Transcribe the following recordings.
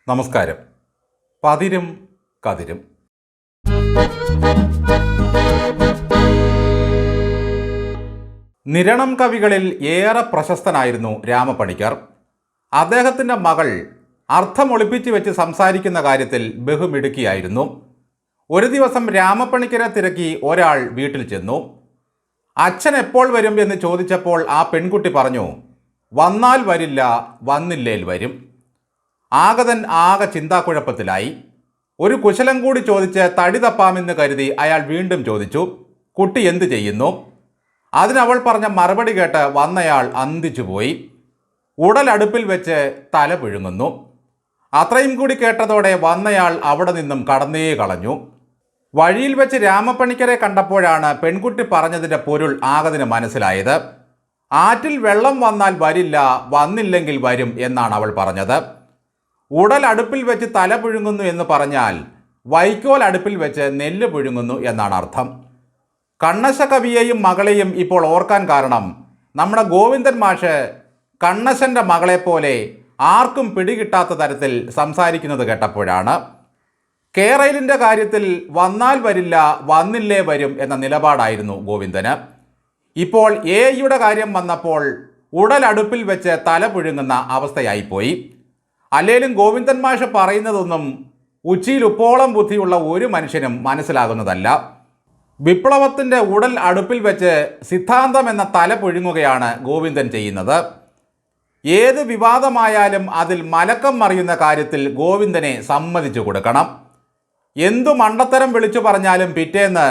നമസ്കാരം. പതിരും കതിരും. നിരണം കവികളിൽ ഏറെ പ്രശസ്തനായിരുന്നു രാമപ്പണിക്കർ. അദ്ദേഹത്തിൻ്റെ മകൾ അർത്ഥമൊളിപ്പിച്ച് വെച്ച് സംസാരിക്കുന്ന കാര്യത്തിൽ ബഹുമിടുക്കിയായിരുന്നു. ഒരു ദിവസം രാമപ്പണിക്കരെ തിരക്കി ഒരാൾ വീട്ടിൽ ചെന്നു. അച്ഛൻ എപ്പോൾ വരും എന്ന് ചോദിച്ചപ്പോൾ ആ പെൺകുട്ടി പറഞ്ഞു, വന്നാൽ വരില്ല, വന്നില്ലേൽ വരും. ആഗതൻ ആകെ ചിന്താക്കുഴപ്പത്തിലായി. ഒരു കുശലം കൂടി ചോദിച്ച് തടി തപ്പാമെന്ന് കരുതി അയാൾ വീണ്ടും ചോദിച്ചു, കുട്ടി എന്തു ചെയ്യുന്നു? അതിനവൾ പറഞ്ഞ മറുപടി കേട്ട് വന്നയാൾ അന്തിച്ചുപോയി. ഉടൽ അടുപ്പിൽ വെച്ച് തല പുഴുങ്ങുന്നു. അത്രയും കൂടി കേട്ടതോടെ വന്നയാൾ അവിടെ നിന്നും കടന്നേ കളഞ്ഞു. വഴിയിൽ വെച്ച് രാമപ്പണിക്കരെ കണ്ടപ്പോഴാണ് പെൺകുട്ടി പറഞ്ഞതിൻ്റെ പൊരുൾ ആഗതിന് മനസ്സിലായത്. ആറ്റിൽ വെള്ളം വന്നാൽ വരില്ല, വന്നില്ലെങ്കിൽ വരും എന്നാണ് അവൾ പറഞ്ഞത്. ഉടൽ അടുപ്പിൽ വെച്ച് തല പുഴുങ്ങുന്നു എന്ന് പറഞ്ഞാൽ വൈക്കോൽ അടുപ്പിൽ വെച്ച് നെല്ല് പുഴുങ്ങുന്നു എന്നാണ് അർത്ഥം. കണ്ണശ കവിയെയും മകളെയും ഇപ്പോൾ ഓർക്കാൻ കാരണം നമ്മുടെ ഗോവിന്ദൻ മാഷ് കണ്ണശൻ്റെ മകളെപ്പോലെ ആർക്കും പിടികിട്ടാത്ത തരത്തിൽ സംസാരിക്കുന്നത് കേട്ടപ്പോഴാണ്. കേരളിൻ്റെ കാര്യത്തിൽ വന്നാൽ വരില്ല, വന്നില്ലേ വരും എന്ന നിലപാടായിരുന്നു ഗോവിന്ദന്. ഇപ്പോൾ എയുടെ കാര്യം വന്നപ്പോൾ ഉടൽ അടുപ്പിൽ വെച്ച് തല പുഴുങ്ങുന്ന അവസ്ഥയായിപ്പോയി. അല്ലേലും ഗോവിന്ദൻ മാഷ് പറയുന്നതൊന്നും ഉച്ചിയിൽ ഉപ്പോളം ബുദ്ധിയുള്ള ഒരു മനുഷ്യനും മനസ്സിലാകുന്നതല്ല. വിപ്ലവത്തിൻ്റെ ഉടൽ അടുപ്പിൽ വെച്ച് സിദ്ധാന്തം എന്ന തല പുഴുങ്ങുകയാണ് ഗോവിന്ദൻ ചെയ്യുന്നത്. ഏത് വിവാദമായാലും അതിൽ മലക്കം മറിയുന്ന കാര്യത്തിൽ ഗോവിന്ദനെ സമ്മതിച്ചു കൊടുക്കണം. എന്തു മണ്ടത്തരം വിളിച്ചു പറഞ്ഞാലും പിറ്റേന്ന്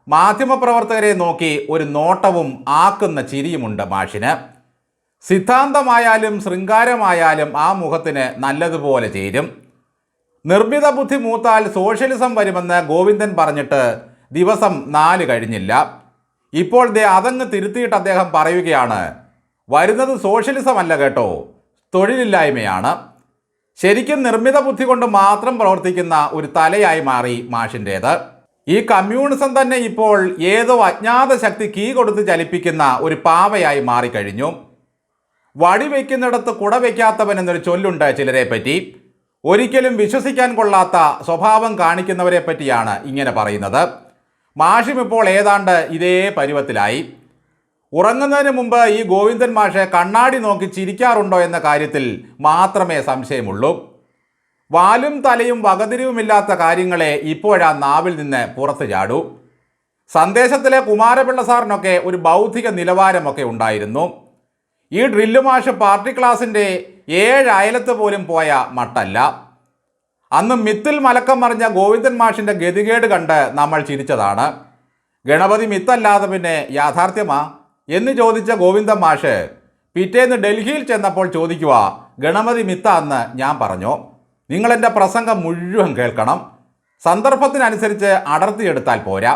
മാധ്യമപ്രവർത്തകരെ നോക്കി ഒരു നോട്ടവും ആക്കുന്ന ചിരിയുമുണ്ട് മാഷിന്. സിദ്ധാന്തമായാലും ശൃംഗാരമായാലും ആ മുഖത്തിന് നല്ലതുപോലെ ചേരും. നിർമ്മിത ബുദ്ധി മൂത്താൽ സോഷ്യലിസം വരുമെന്ന് ഗോവിന്ദൻ പറഞ്ഞിട്ട് ദിവസം 4 കഴിഞ്ഞില്ല. ഇപ്പോൾ അതങ്ങ് തിരുത്തിയിട്ട് അദ്ദേഹം പറയുകയാണ്, വരുന്നത് സോഷ്യലിസം അല്ല കേട്ടോ, തൊഴിലില്ലായ്മയാണ്. ശരിക്കും നിർമ്മിത ബുദ്ധി കൊണ്ട് മാത്രം പ്രവർത്തിക്കുന്ന ഒരു തലയായി മാറി മാഷിൻ്റേത്. ഈ കമ്മ്യൂണിസം തന്നെ ഇപ്പോൾ ഏതോ അജ്ഞാത ശക്തി കീ കൊടുത്ത് ചലിപ്പിക്കുന്ന ഒരു പാവയായി മാറിക്കഴിഞ്ഞു. വടി വയ്ക്കുന്നിടത്ത് കുട വയ്ക്കാത്തവൻ എന്നൊരു ചൊല്ലുണ്ട് ചിലരെ പറ്റി. ഒരിക്കലും വിശ്വസിക്കാൻ കൊള്ളാത്ത സ്വഭാവം കാണിക്കുന്നവരെ പറ്റിയാണ് ഇങ്ങനെ പറയുന്നത്. മാഷും ഇപ്പോൾ ഏതാണ്ട് ഇതേ പരുവത്തിലായി. ഉറങ്ങുന്നതിന് മുമ്പ് ഈ ഗോവിന്ദൻ മാഷ് കണ്ണാടി നോക്കി ചിരിക്കാറുണ്ടോ എന്ന കാര്യത്തിൽ മാത്രമേ സംശയമുള്ളൂ. വാലും തലയും വകതിരിവുമില്ലാത്ത കാര്യങ്ങളെ ഇപ്പോഴാ നാവിൽ നിന്ന് പുറത്തു ചാടൂ. സന്ദേശത്തിലെ കുമാരപിള്ള സാറിനൊക്കെ ഒരു ബൗദ്ധിക നിലവാരമൊക്കെ ഉണ്ടായിരുന്നു. ഈ ഡ്രില്ല് മാഷ് പാർട്ടി ക്ലാസിൻ്റെ 7 അയലത്ത് പോലും പോയ മട്ടല്ല. അന്ന് മിത്തിൽ മലക്കം മറിഞ്ഞ ഗോവിന്ദൻ മാഷിൻ്റെ ഗതികേട് കണ്ട് നമ്മൾ ചിരിച്ചതാണ്. ഗണപതി മിത്തല്ലാതെ പിന്നെ യാഥാർത്ഥ്യമാ എന്ന് ചോദിച്ച ഗോവിന്ദൻ മാഷ് പിറ്റേന്ന് ഡൽഹിയിൽ ചെന്നപ്പോൾ ചോദിക്കുക, ഗണപതി മിത്ത എന്ന് ഞാൻ പറഞ്ഞു. നിങ്ങളെൻ്റെ പ്രസംഗം മുഴുവൻ കേൾക്കണം. സന്ദർഭത്തിനനുസരിച്ച് അടർത്തിയെടുത്താൽ പോരാ.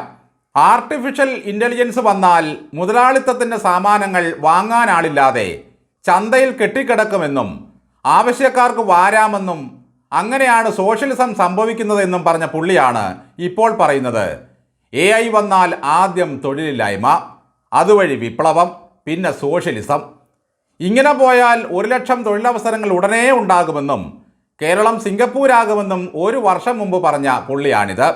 ആർട്ടിഫിഷ്യൽ ഇൻ്റലിജൻസ് വന്നാൽ മുതലാളിത്തത്തിൻ്റെ സാമാനങ്ങൾ വാങ്ങാനാളില്ലാതെ ചന്തയിൽ കെട്ടിക്കിടക്കുമെന്നും ആവശ്യക്കാർക്ക് വാരാമെന്നും അങ്ങനെയാണ് സോഷ്യലിസം സംഭവിക്കുന്നതെന്നും പറഞ്ഞ പുള്ളിയാണ് ഇപ്പോൾ പറയുന്നത് AI വന്നാൽ ആദ്യം തൊഴിലില്ലായ്മ, അതുവഴി വിപ്ലവം, പിന്നെ സോഷ്യലിസം. ഇങ്ങനെ പോയാൽ 1 ലക്ഷം തൊഴിലവസരങ്ങൾ ഉടനെ ഉണ്ടാകുമെന്നും കേരളം സിംഗപ്പൂരാകുമെന്നും 1 വർഷം മുമ്പ് പറഞ്ഞ പുള്ളിയാണിത്.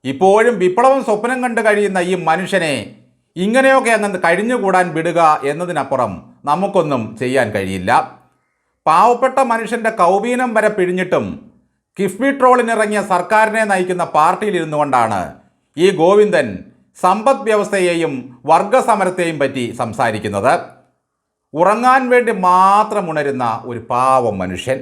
ഇപ്പോഴും വിപ്ലവം സ്വപ്നം കണ്ട് കഴിയുന്ന ഈ മനുഷ്യനെ ഇങ്ങനെയൊക്കെ അങ്ങ് കഴിഞ്ഞുകൂടാൻ വിടുക എന്നതിനപ്പുറം നമുക്കൊന്നും ചെയ്യാൻ കഴിയില്ല. പാവപ്പെട്ട മനുഷ്യൻ്റെ കൗബീനം വരെ പിഴിഞ്ഞിട്ടും കിഫ്ബി ട്രോളിനിറങ്ങിയ സർക്കാരിനെ നയിക്കുന്ന പാർട്ടിയിലിരുന്നു കൊണ്ടാണ് ഈ ഗോവിന്ദൻ സമ്പദ് വ്യവസ്ഥയെയും വർഗസമരത്തെയും പറ്റി സംസാരിക്കുന്നത്. ഉറങ്ങാൻ വേണ്ടി മാത്രം ഉണരുന്ന ഒരു പാവം മനുഷ്യൻ.